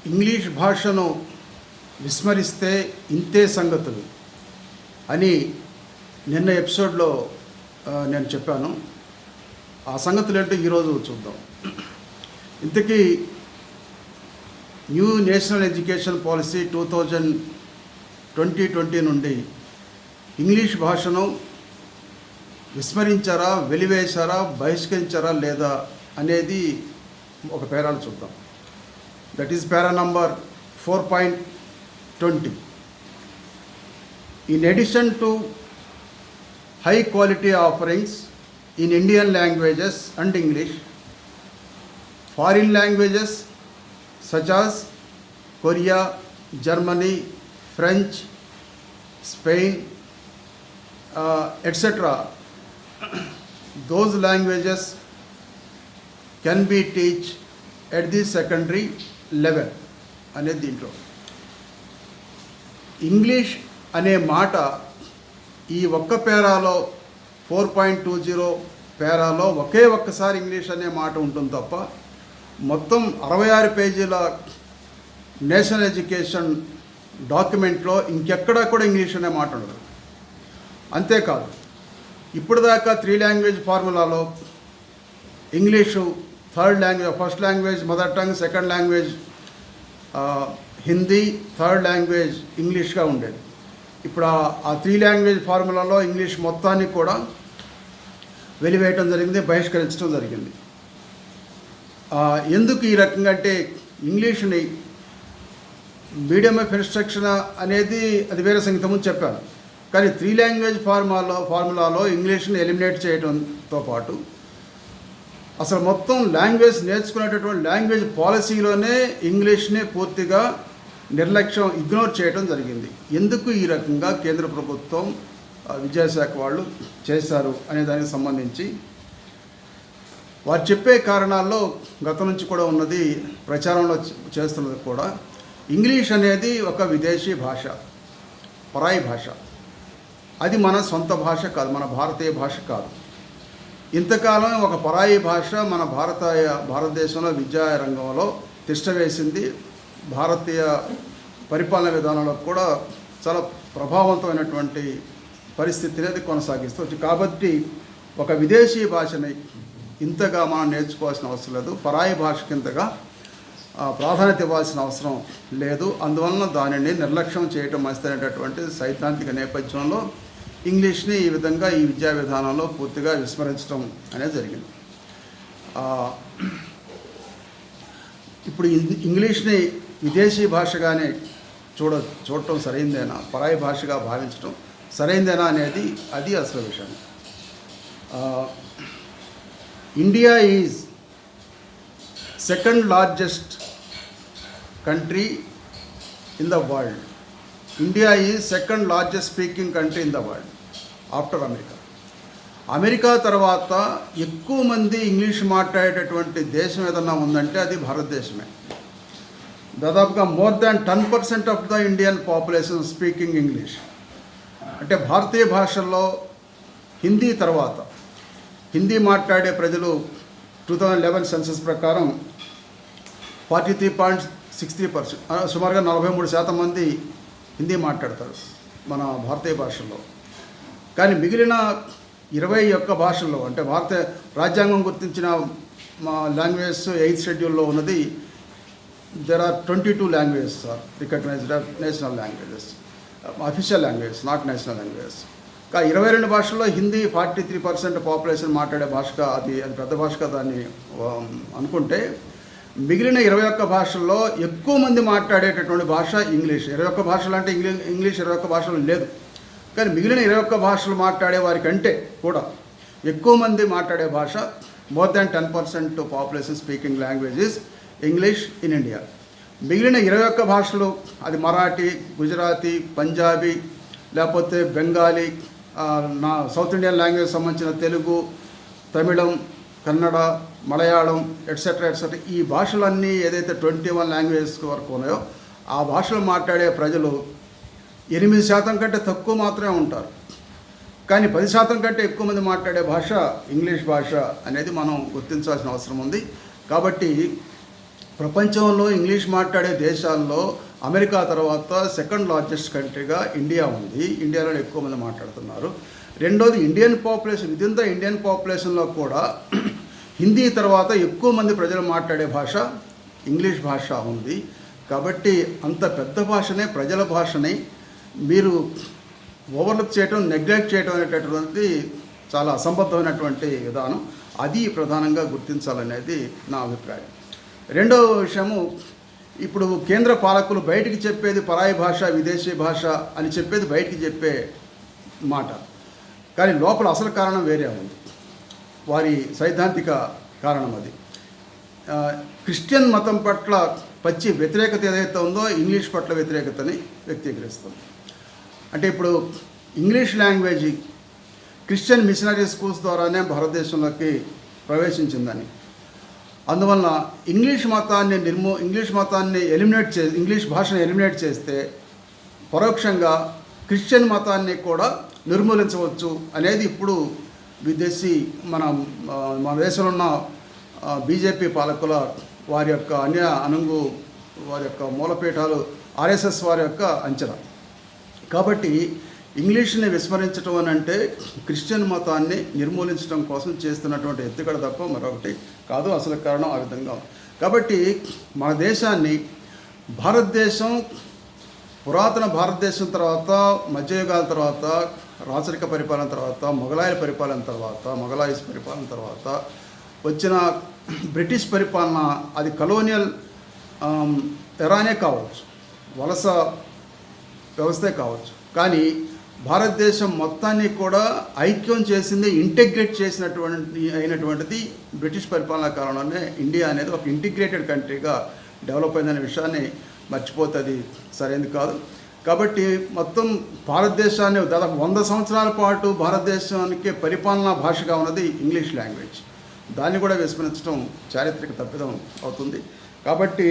English భాషను విస్మరిస్తే ఇంతే సంగతులు అని నిన్న ఎపిసోడ్లో నేను చెప్పాను. ఆ సంగతులు ఏంటో ఈరోజు చూద్దాం. ఇంతకీ న్యూ నేషనల్ ఎడ్యుకేషన్ పాలసీ 2020 నుండి ఇంగ్లీష్ భాషను విస్మరించారా, వెలివేశారా, బహిష్కరించారా లేదా అనేది ఒక పేరాను చూద్దాం. That is para number 4.20. In addition to high quality offerings in Indian languages and English, foreign languages such as Korea, Germany, French, Spain, etc. Those languages can be taught at the secondary level. అనేది దీంట్లో English అనే మాట ఈ ఒక్క పేరాలో 4.20 పేరాలో ఒక్కసారి English అనే మాట ఉంటుంది తప్ప మొత్తం 66 పేజీల నేషనల్ ఎడ్యుకేషన్ డాక్యుమెంట్లో ఇంకెక్కడా కూడా ఇంగ్లీష్ అనే మాట ఉండదు. అంతేకాదు, ఇప్పుడు దాకా 3 లాంగ్వేజ్ ఫార్ములాలో English first language mother tongue, second language Hindi, third language ఇంగ్లీష్గా ఉండేది. ఇప్పుడు ఆ 3 లాంగ్వేజ్ ఫార్ములాలో ఇంగ్లీష్ మొత్తాన్ని కూడా వెలివేయటం జరిగింది, బహిష్కరించడం జరిగింది. ఎందుకు ఈ రకంగా అంటే ఇంగ్లీష్ని మీడియం ఆఫ్ ఇన్స్ట్రక్షన్ అనేది అది వేరే సంగీతం చెప్పాను. కానీ 3 లాంగ్వేజ్ ఫార్ములాలో ఇంగ్లీష్ని ఎలిమినేట్ చేయడంతో పాటు అసలు మొత్తం లాంగ్వేజ్ నేర్చుకునేటటువంటి లాంగ్వేజ్ పాలసీలోనే ఇంగ్లీష్ని పూర్తిగా ఇగ్నోర్ చేయడం జరిగింది. ఎందుకు ఈ రకంగా కేంద్ర ప్రభుత్వం విద్యాశాఖ వాళ్ళు చేశారు అనే దానికి సంబంధించి వారు చెప్పే కారణాల్లో గతం నుంచి కూడా ఉన్నది, ప్రచారంలో చేస్తున్నది కూడా, ఇంగ్లీష్ అనేది ఒక విదేశీ భాష, పరాయి భాష. అది మన సొంత భాష కాదు, మన భారతీయ భాష కాదు. ఇంతకాలం ఒక పరాయి భాష మన భారతదేశంలో విద్యా రంగంలో తిష్టవేసింది. భారతీయ పరిపాలన విధానంలో కూడా చాలా ప్రభావవంతమైనటువంటి పరిస్థితిని అది కొనసాగిస్తూ వచ్చింది. కాబట్టి ఒక విదేశీ భాషని ఇంతగా మనం నేర్చుకోవాల్సిన అవసరం లేదు, పరాయి భాషకి ఇంతగా ప్రాధాన్యత ఇవ్వాల్సిన అవసరం లేదు. అందువలన దానిని నిర్లక్ష్యం చేయటం మంచిదనేటటువంటి సైద్ధాంతిక నేపథ్యంలో ఇంగ్లీష్ని ఈ విధంగా ఈ విద్యా విధానంలో పూర్తిగా విస్మరించడం అనేది జరిగింది. ఇప్పుడు ఇంగ్లీష్ని విదేశీ భాషగానే చూడటం సరైందేనా, పరాయి భాషగా భావించడం సరైందేనా అనేది అది అసలు విషయం. India is second largest country in the world. India is second largest speaking country in the world after America. America తర్వాత ఎక్కువ మంది ఇంగ్లీష్ మాట్లాడేటటువంటి దేశం ఏదన్నా ఉందంటే అది భారతదేశమే. దాదాపుగా more than 10% of the Indian population speaking English. అంటే భారతీయ భాషల్లో హిందీ తర్వాత హిందీ మాట్లాడే ప్రజలు 2011 సెన్సస్ ప్రకారం 43.63%, సుమారుగా 43% మంది హిందీ మాట్లాడతారు మన భారతీయ భాషల్లో. కానీ మిగిలిన 21 భాషల్లో, అంటే భారత రాజ్యాంగం గుర్తించిన లాంగ్వేజెస్ 8th షెడ్యూల్లో ఉన్నది, there are 22 languages are recognized as national languages, official languages, not national languages. 22 భాషల్లో హిందీ 43% పాపులేషన్ మాట్లాడే భాషగా అది పెద్ద భాషగా దాన్ని అనుకుంటే, మిగిలిన 21 భాషల్లో ఎక్కువ మంది మాట్లాడేటటువంటి భాష ఇంగ్లీష్. 21 భాషలు అంటే ఇంగ్లీష్ 21 భాషలు లేదు, కానీ మిగిలిన 21 భాషలు మాట్లాడే వారికంటే కూడా ఎక్కువ మంది మాట్లాడే భాష, more than 10% population speaking language is English in India. మిగిలిన 21 భాషలు, అది మరాఠీ, గుజరాతీ, పంజాబీ, లేకపోతే బెంగాలీ, సౌత్ ఇండియన్ లాంగ్వేజ్ సంబంధించిన తెలుగు, తమిళం, కన్నడ, మలయాళం ఎట్సెట్రా. ఈ భాషలన్నీ ఏదైతే 21 లాంగ్వేజెస్ వరకు ఉన్నాయో ఆ భాషలు మాట్లాడే ప్రజలు 8% కంటే తక్కువ మాత్రమే ఉంటారు. కానీ 10% కంటే ఎక్కువ మంది మాట్లాడే భాష ఇంగ్లీష్ భాష అనేది మనం గుర్తించాల్సిన అవసరం ఉంది. కాబట్టి ప్రపంచంలో ఇంగ్లీష్ మాట్లాడే దేశాల్లో అమెరికా తర్వాత సెకండ్ లార్జెస్ట్ కంట్రీగా ఇండియా ఉంది. ఇండియాలో ఎక్కువ మంది మాట్లాడుతున్నారు. రెండోది Indian population, within the Indian పాపులేషన్లో కూడా హిందీ తర్వాత ఎక్కువ మంది ప్రజలు మాట్లాడే భాష ఇంగ్లీష్ భాష ఉంది. కాబట్టి అంత పెద్ద భాషనే, ప్రజల భాషని మీరు ఓవర్లుక్ చేయటం, నెగ్లెక్ట్ చేయటం అనేటటువంటి చాలా అసంబద్ధమైనటువంటి విధానం. అది ప్రధానంగా గుర్తించాలనేది నా అభిప్రాయం. రెండవ విషయము, ఇప్పుడు కేంద్ర పాలకులు బయటికి చెప్పేది పరాయి భాష, విదేశీ భాష అని చెప్పేది బయటికి చెప్పే మాట, కానీ లోపల అసలు కారణం వేరే ఉంది. వారి సైద్ధాంతిక కారణం అది. క్రిస్టియన్ మతం పట్ల పచ్చి వ్యతిరేకత ఏదైతే ఉందో ఇంగ్లీష్ పట్ల వ్యతిరేకతని వ్యక్తీకరిస్తుంది. అంటే ఇప్పుడు English language Christian missionary schools ద్వారానే భారతదేశంలోకి ప్రవేశించిందని, అందువల్ల ఇంగ్లీష్ మతాన్ని ఇంగ్లీష్ భాషను ఎలిమినేట్ చేస్తే పరోక్షంగా క్రిస్టియన్ మతాన్ని కూడా నిర్మూలించవచ్చు అనేది ఇప్పుడు విదేశీ మన దేశంలో ఉన్న బీజేపీ పాలకుల వారి యొక్క వారి యొక్క మూలపీఠాలు ఆర్ఎస్ఎస్ వారి యొక్క అంచనా. కాబట్టి ఇంగ్లీష్ని విస్మరించడం అని అంటే క్రిస్టియన్ మతాన్ని నిర్మూలించడం కోసం చేస్తున్నటువంటి ఎత్తుగడ తప్ప మరొకటి కాదు. అసలు కారణం ఆ విధంగా. కాబట్టి మన దేశాన్ని, భారతదేశం పురాతన భారతదేశం తర్వాత, మధ్యయుగాల తర్వాత, రాచరిక పరిపాలన తర్వాత, మొఘలాయిస్ పరిపాలన తర్వాత వచ్చిన బ్రిటిష్ పరిపాలన, అది కలోనియల్ ఎరానే కావచ్చు, వలస వ్యవస్థే కావచ్చు, కానీ భారతదేశం మొత్తాన్ని కూడా ఐక్యం చేసింది, ఇంటిగ్రేట్ అయినటువంటిది బ్రిటిష్ పరిపాలన కాలంలోనే. ఇండియా అనేది ఒక ఇంటిగ్రేటెడ్ కంట్రీగా డెవలప్ అయిందనే విషయాన్ని మర్చిపోతే అది సరైనది కాదు. కాబట్టి మొత్తం భారతదేశాన్ని దాదాపు 100 సంవత్సరాల పాటు భారతదేశానికి పరిపాలనా భాషగా ఉన్నది ఇంగ్లీష్ లాంగ్వేజ్. దాన్ని కూడా విస్మరించడం చారిత్రక తప్పిదం అవుతుంది. కాబట్టి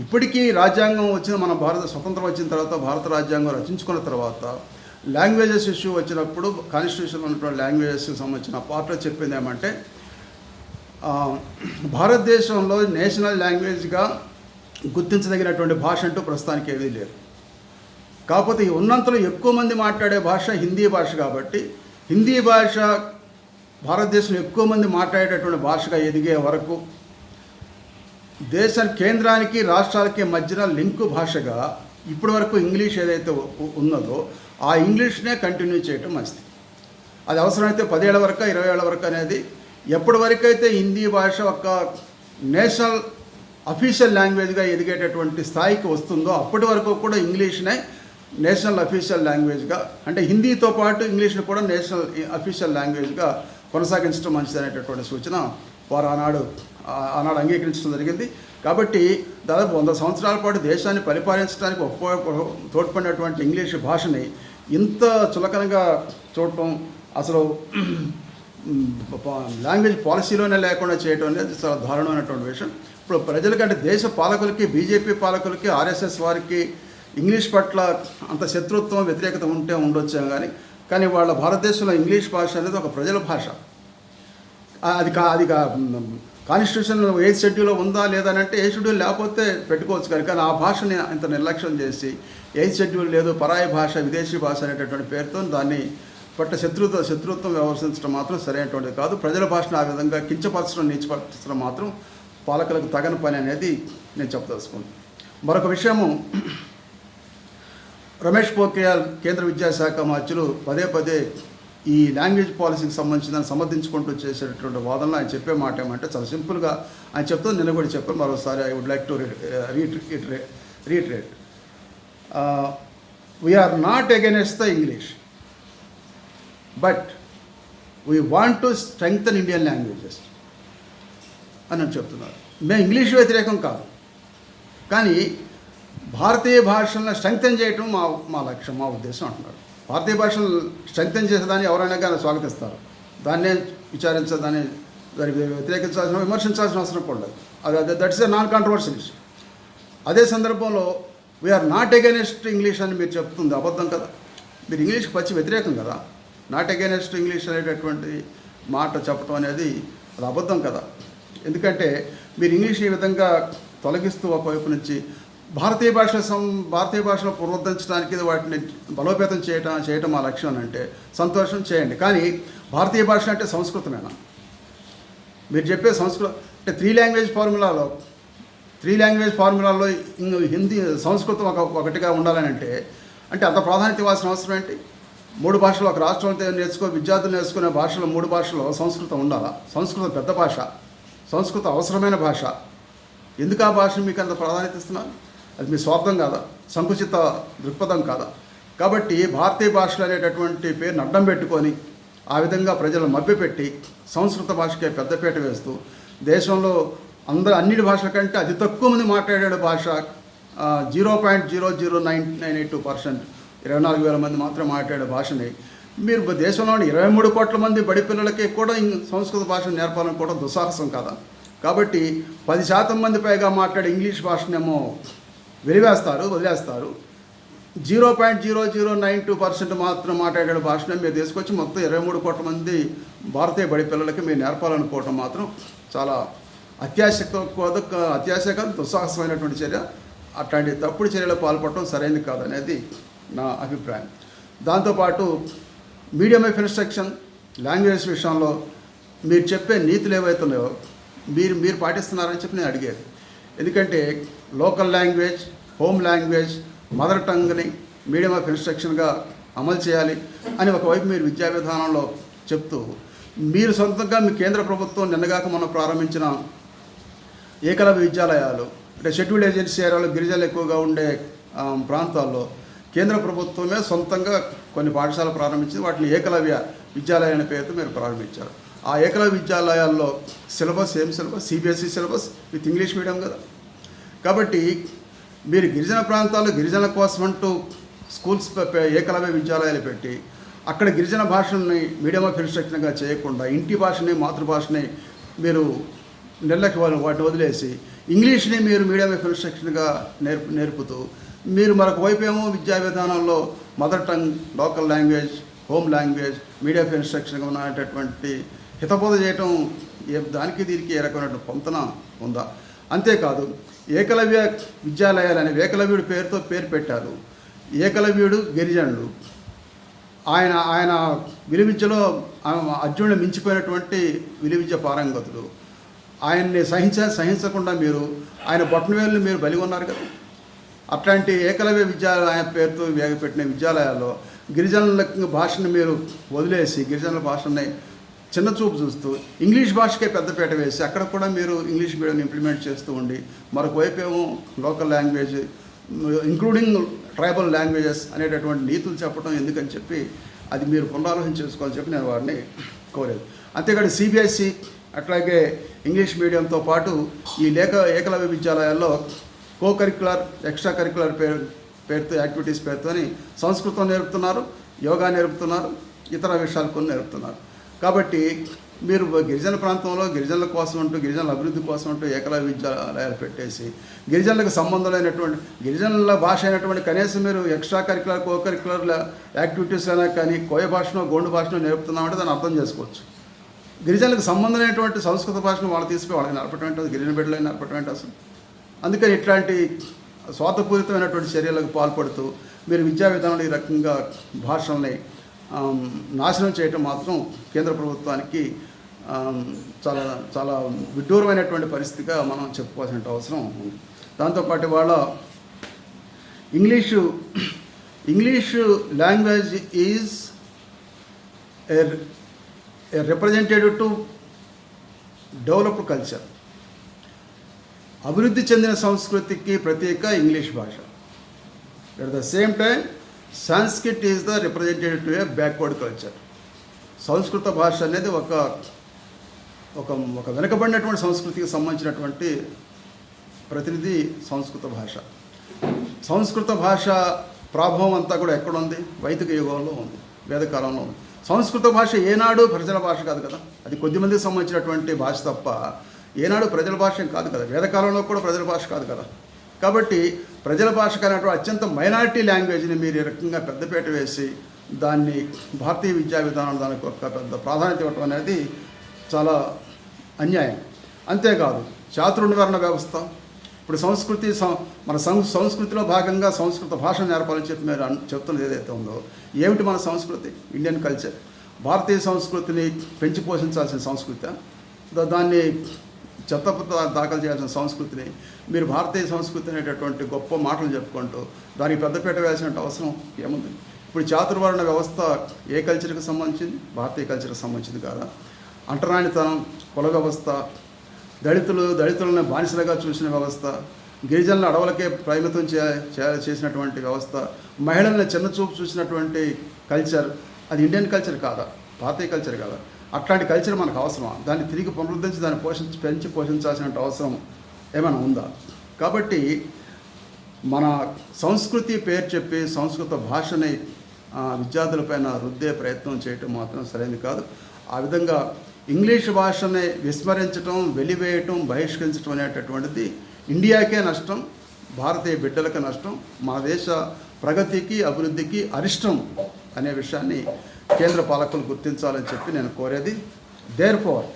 ఇప్పటికీ రాజ్యాంగం మన స్వతంత్రం వచ్చిన తర్వాత, భారత రాజ్యాంగం రచించుకున్న తర్వాత లాంగ్వేజెస్ ఇష్యూ వచ్చినప్పుడు కాన్స్టిట్యూషన్లో ఉన్నటువంటి లాంగ్వేజెస్కి సంబంధించిన పార్ట్లో చెప్పింది ఏమంటే, భారతదేశంలో నేషనల్ లాంగ్వేజ్గా గుర్తించదగినటువంటి భాష అంటూ ప్రస్తుతానికి ఏదీ లేదు. కాకపోతే ఉన్నంతలో ఎక్కువ మంది మాట్లాడే భాష హిందీ భాష. కాబట్టి హిందీ భాష భారతదేశంలో ఎక్కువ మంది మాట్లాడేటటువంటి భాషగా ఎదిగే వరకు దేశ కేంద్రానికి, రాష్ట్రాలకి మధ్యన లింకు భాషగా ఇప్పటి వరకు ఇంగ్లీష్ ఏదైతే ఉన్నదో ఆ ఇంగ్లీష్నే కంటిన్యూ చేయటం మంచిది. అది అవసరమైతే 10 ఏళ్ల వరకు, 20 ఏళ్ల వరకు అనేది, ఎప్పటి వరకు అయితే హిందీ భాష ఒక నేషనల్ అఫీషియల్ లాంగ్వేజ్గా ఎదిగేటటువంటి స్థాయికి వస్తుందో అప్పటి వరకు కూడా ఇంగ్లీష్నే నేషనల్ అఫీషియల్ లాంగ్వేజ్గా, అంటే హిందీతో పాటు ఇంగ్లీష్ని కూడా నేషనల్ అఫీషియల్ లాంగ్వేజ్గా కొనసాగించడం మంచిది అనేటటువంటి సూచన వారు ఆనాడు అంగీకరించడం జరిగింది. కాబట్టి దాదాపు 100 సంవత్సరాల పాటు దేశాన్ని పరిపాలించడానికి తోడ్పడినటువంటి ఇంగ్లీష్ భాషని ఇంత చులకనగా చూడటం, అసలు లాంగ్వేజ్ పాలసీలోనే లేకుండా చేయడం అనేది చాలా దారుణమైనటువంటి విషయం. ఇప్పుడు ప్రజలకంటే దేశ పాలకులకి, బీజేపీ పాలకులకి, ఆర్ఎస్ఎస్ వారికి ఇంగ్లీష్ పట్ల అంత శత్రుత్వం, వ్యతిరేకత ఉండొచ్చాం కానీ వాళ్ళ భారతదేశంలో ఇంగ్లీష్ భాష అనేది ఒక ప్రజల భాష. అది కాన్స్టిట్యూషన్ 8th షెడ్యూల్లో ఉందా లేదా అంటే 8th షెడ్యూల్ లేకపోతే పెట్టుకోవచ్చు కానీ ఆ భాషని ఇంత నిర్లక్ష్యం చేసి 8th షెడ్యూల్ లేదు, పరాయి భాష, విదేశీ భాష అనేటటువంటి పేరుతో దాన్ని పట్ల శత్రుత్వం వ్యవహరించడం మాత్రం సరైనటువంటిది కాదు. ప్రజల భాషను ఆ విధంగా కించపరచడం, నీచపరచడం మాత్రం పాలకులకు తగని పని అనేది నేను చెప్పదలుచుకున్నాను. మరొక విషయము, రమేష్ పోఖ్రియాల్ కేంద్ర విద్యాశాఖ మంత్రులు పదే ఈ లాంగ్వేజ్ పాలసీకి సంబంధించిన సమర్థించుకుంటూ చేసేటటువంటి వాదనలు ఆయన చెప్పే మాట ఏమంటే చాలా సింపుల్గా ఆయన చెప్తూ నిన్న కూడా చెప్పారు. మరోసారి I would like to reiterate. We are not against the English, but we want to strengthen Indian languages అని చెప్తున్నారు. మేము ఇంగ్లీష్ వ్యతిరేకం కాదు, కానీ భారతీయ భాషలను స్ట్రెంగ్తన్ చేయటం మా లక్ష్యం, మా ఉద్దేశం అంటున్నారు. భారతీయ భాషను స్ట్రెంగ్తన్ చేసేదాన్ని ఎవరైనా కానీ స్వాగతిస్తారు. దాన్నే దాన్ని వ్యతిరేకించాల్సిన, విమర్శించాల్సిన అవసరం కూడా లేదు. That's a non controversial issue. అదే సందర్భంలో వీఆర్ నాట్ అగైనెస్ట్ ఇంగ్లీష్ అని మీరు చెప్తుంది అబద్ధం కదా. మీరు ఇంగ్లీష్కి పచ్చి వ్యతిరేకం కదా. నాట్ అగైనెస్ట్ ఇంగ్లీష్ అనేటటువంటి మాట చెప్పడం అనేది అది అబద్ధం కదా. ఎందుకంటే మీరు ఇంగ్లీష్ ఈ విధంగా తొలగిస్తూ ఒకవైపు నుంచి భారతీయ భాషలో పునరుద్ధరించడానికి వాటిని బలోపేతం చేయటం మా లక్ష్యం అంటే సంతోషం, చేయండి. కానీ భారతీయ భాష అంటే సంస్కృతమేనా? మీరు చెప్పే సంస్కృతం అంటే త్రీ లాంగ్వేజ్ ఫార్ములాలో హిందీ సంస్కృతం ఒకటిగా ఉండాలని అంటే అంత ప్రాధాన్యత ఇవ్వాల్సిన అవసరం ఏంటి? 3 భాషలు ఒక రాష్ట్రంలో విద్యార్థులు నేర్చుకునే భాషలో 3 భాషల్లో సంస్కృతం ఉండాలా? సంస్కృతం పెద్ద భాష, సంస్కృతం అవసరమైన భాష. ఎందుకు ఆ భాషను మీకు అంత ప్రాధాన్యత ఇస్తున్నారు? అది మీ స్వార్థం కాదా? సంకుచిత దృక్పథం కాదా? కాబట్టి భారతీయ భాషలు అనేటటువంటి పేరుని అడ్డం పెట్టుకొని ఆ విధంగా ప్రజలను మభ్యపెట్టి సంస్కృత భాషకే పెద్దపీట వేస్తూ దేశంలో అన్ని భాషల కంటే అతి తక్కువ మంది మాట్లాడే భాష 0.00982%, 24,000 మంది మాత్రమే మాట్లాడే భాషని మీరు దేశంలోని 23 కోట్ల మంది బడి పిల్లలకి కూడా సంస్కృత భాషను నేర్పాలనుకోవడం దుస్సాహసం కాదా? కాబట్టి 10% మంది పైగా మాట్లాడే ఇంగ్లీష్ భాషనేమో వదిలేస్తారు. 0.0092% మాత్రం మాట్లాడే భాషను మీరు తీసుకొచ్చి మొత్తం 23 కోట్ల మంది భారతీయ బడి పిల్లలకి మీరు నేర్పాలనుకోవటం మాత్రం చాలా అత్యాశ కాదు, దుస్సాహసమైనటువంటి చర్య. అట్లాంటి తప్పుడు చర్యలు పాల్పడటం సరైనది కాదనేది నా అభిప్రాయం. దాంతోపాటు మీడియం ఆఫ్ ఇన్స్ట్రక్షన్ లాంగ్వేజ్ విషయంలో మీరు చెప్పే నీతులు ఏవైతున్నాయో మీరు పాటిస్తున్నారని చెప్పి నేను అడిగేది. ఎందుకంటే local language, home language, mother టంగ్ని మీడియం ఆఫ్ ఇన్స్ట్రక్షన్గా అమలు చేయాలి అని ఒకవైపు మీరు విద్యా విధానంలో చెప్తూ, మీరు సొంతంగా మీ కేంద్ర ప్రభుత్వం నిన్నగాక మనం ప్రారంభించిన ఏకలవ్య విద్యాలయాలు అంటే షెడ్యూల్డ్ ఏజెన్సీ ఏరియాలో గిరిజనులు ఎక్కువగా ఉండే ప్రాంతాల్లో కేంద్ర ప్రభుత్వమే సొంతంగా కొన్ని పాఠశాలలు ప్రారంభించింది. వాటిని ఏకలవ్య విద్యాలయ అనే పేరుతో మీరు ప్రారంభించారు. ఆ ఏకలవ్య విద్యాలయాల్లో సిలబస్ ఏం syllabus? CBSE syllabus with English medium కదా. కాబట్టి మీరు గిరిజన ప్రాంతాల్లో గిరిజనుల కోసం అంటూ స్కూల్స్ ఏకలవ్య విద్యాలయాలు పెట్టి అక్కడ గిరిజన భాషల్ని మీడియం ఆఫ్ ఇన్స్ట్రక్షన్గా చేయకుండా ఇంటి భాషని, మాతృభాషని మీరు నెలకి వాటిని వదిలేసి ఇంగ్లీష్ని మీరు మీడియం ఆఫ్ ఇన్స్ట్రక్షన్గా నేర్పుతూ మీరు మరొక వైపు ఏమో విద్యా విధానంలో mother tongue, local language, home language, medium of ఇన్స్ట్రక్షన్గా ఉన్నటువంటి హితబోధ చేయటం దానికి దీనికి ఏ రకమైన పొంతన ఉందా? అంతేకాదు ఏకలవ్య విద్యాలయాలు అనే ఏకలవ్యుడి పేరు పెట్టారు. ఏకలవ్యుడు గిరిజనుడు, ఆయన విలువిద్యలో అర్జునుడు మించిపోయినటువంటి విలువిద్య పారంగతుడు. ఆయన్ని సహించకుండా మీరు ఆయన బొట్టనవేలుని మీరు బలి ఉన్నారు కదా. అట్లాంటి ఏకలవ్య విద్యాలయ పేరుతో పెట్టిన విద్యాలయాల్లో గిరిజనుల భాషను మీరు వదిలేసి గిరిజనుల భాషని చిన్న చూపు చూస్తూ ఇంగ్లీష్ భాషకే పెద్దపీట వేసి అక్కడ కూడా మీరు ఇంగ్లీష్ మీడియం ఇంప్లిమెంట్ చేస్తూ ఉండి మరొక వైపు ఏమో local language including tribal languages అనేటటువంటి నీతులు చెప్పడం ఎందుకని చెప్పి అది మీరు పునరాలోచన చేసుకోవాలని చెప్పి నేను వారిని కోరేది. అంతేకాదు సిబిఎస్ఈ అట్లాగే ఇంగ్లీష్ మీడియంతో పాటు ఈ ఏకలవ్య విద్యాలయాల్లో కరిక్యులర్, ఎక్స్ట్రా కరిక్యులర్ పేరుతో యాక్టివిటీస్ పేరుతోని సంస్కృతం నేర్పుతున్నారు, యోగా నేర్పుతున్నారు, ఇతర విషయాలు కొన్ని నేర్పుతున్నారు. కాబట్టి మీరు గిరిజన ప్రాంతంలో గిరిజనుల కోసం అంటూ గిరిజనుల అభివృద్ధి కోసం అంటూ ఏకలవ్య విద్యాలయాలు పెట్టేసి గిరిజనులకు సంబంధం లేనటువంటి గిరిజనుల భాష అయినటువంటి కనీసం మీరు ఎక్స్ట్రా కరిక్యులర్, కరిక్యులర్ యాక్టివిటీస్ అయినా కానీ కోయ భాషనో గోండు భాషనో నేర్పుతున్నామంటే దాన్ని అర్థం చేసుకోవచ్చు. గిరిజనులకు సంబంధం లేనటువంటి సంస్కృత భాషను వాళ్ళు తీసిపోయి వాళ్ళకి నడపటం గిరిజన బిడ్డలైన నడపటం అసలు. అందుకని ఇట్లాంటి స్వార్థపూరితమైనటువంటి చర్యలకు పాల్పడుతూ మీరు విద్యా విధానంలో ఈ రకంగా భాషల్ని నాశనం చేయటం మాత్రం కేంద్ర ప్రభుత్వానికి చాలా చాలా విడ్డూరమైనటువంటి పరిస్థితిగా మనం చెప్పుకోవాల్సిన అవసరం ఉంది. దాంతోపాటు వాళ్ళ English language is a representative to developed culture. అభివృద్ధి చెందిన సంస్కృతికి ప్రత్యేక ఇంగ్లీష్ భాష. At the same time Sanskrit is the representative to A backward culture. సంస్కృత భాష అనేది ఒక వెనుకబడినటువంటి సంస్కృతికి సంబంధించినటువంటి ప్రతినిధి సంస్కృత భాష. సంస్కృత భాష ప్రభావం అంతా కూడా ఎక్కడుంది? వైదిక యుగంలో ఉంది, వేదకాలంలో ఉంది. సంస్కృత భాష ఏనాడు ప్రజల భాష కాదు కదా, అది కొద్దిమందికి సంబంధించినటువంటి భాష తప్ప ఏనాడు ప్రజల భాష కాదు కదా, వేదకాలంలో కూడా ప్రజల భాష కాదు కదా. కాబట్టి ప్రజల భాష కానటువంటి అత్యంత మైనారిటీ లాంగ్వేజ్ని మీరు ఈ రకంగా పెద్దపీట వేసి దాన్ని భారతీయ విద్యా విధానం దానికి ఒక పెద్ద ప్రాధాన్యత ఇవ్వటం అనేది చాలా అన్యాయం. అంతేకాదు చాతుర్వర్ణ వ్యవస్థ, ఇప్పుడు మన సంస్కృతిలో భాగంగా సంస్కృత భాష నేర్పాలని చెప్పి మీరు చెప్తున్నది ఏదైతే ఉందో, ఏమిటి మన సంస్కృతి? ఇండియన్ కల్చర్, భారతీయ సంస్కృతిని పెంచి పోషించాల్సిన సంస్కృతి, దాన్ని చెత్తపుత్త దాఖలు చేయాల్సిన సంస్కృతిని మీరు భారతీయ సంస్కృతి అనేటటువంటి గొప్ప మాటలు చెప్పుకుంటూ దానికి పెద్దపీట వేయాల్సిన అవసరం ఏముంది? ఇప్పుడు చాతుర్వర్ణ వ్యవస్థ ఏ కల్చర్కి సంబంధించింది? భారతీయ కల్చర్కి సంబంధించింది కాదా? అంటరానితనం, కుల వ్యవస్థ, దళితులను బానిసలుగా చూసిన వ్యవస్థ, గిరిజనుల అడవులకే పరిమితం చేసినటువంటి వ్యవస్థ, మహిళల్ని చిన్నచూపు చూసినటువంటి కల్చర్, అది ఇండియన్ కల్చర్ కాదా? భారతీయ కల్చర్ కాదా? అట్లాంటి కల్చర్ మనకు అవసరమా? దాన్ని తిరిగి పునరుద్ధరించి దాన్ని పెంచి పోషించాల్సిన అవసరం ఏమైనా ఉందా? కాబట్టి మన సంస్కృతి పేరు చెప్పి సంస్కృత భాషని విద్యార్థులపైన రుద్దే ప్రయత్నం చేయటం మాత్రం సరైనది కాదు. ఆ విధంగా ఇంగ్లీష్ భాషని విస్మరించడం, వెలివేయటం, బహిష్కరించడం అనేటటువంటిది ఇండియాకే నష్టం, భారతీయ బిడ్డలకు నష్టం, మన దేశ ప్రగతికి అభివృద్ధికి అరిష్టం అనే విషయాన్ని కేంద్ర పాలకులు గుర్తించాలని చెప్పి నేను కోరేది. Therefore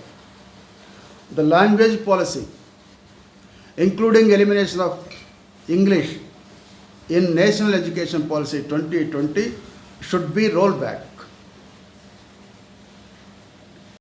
the language policy including elimination of English in National Education Policy 2020 should be rolled back.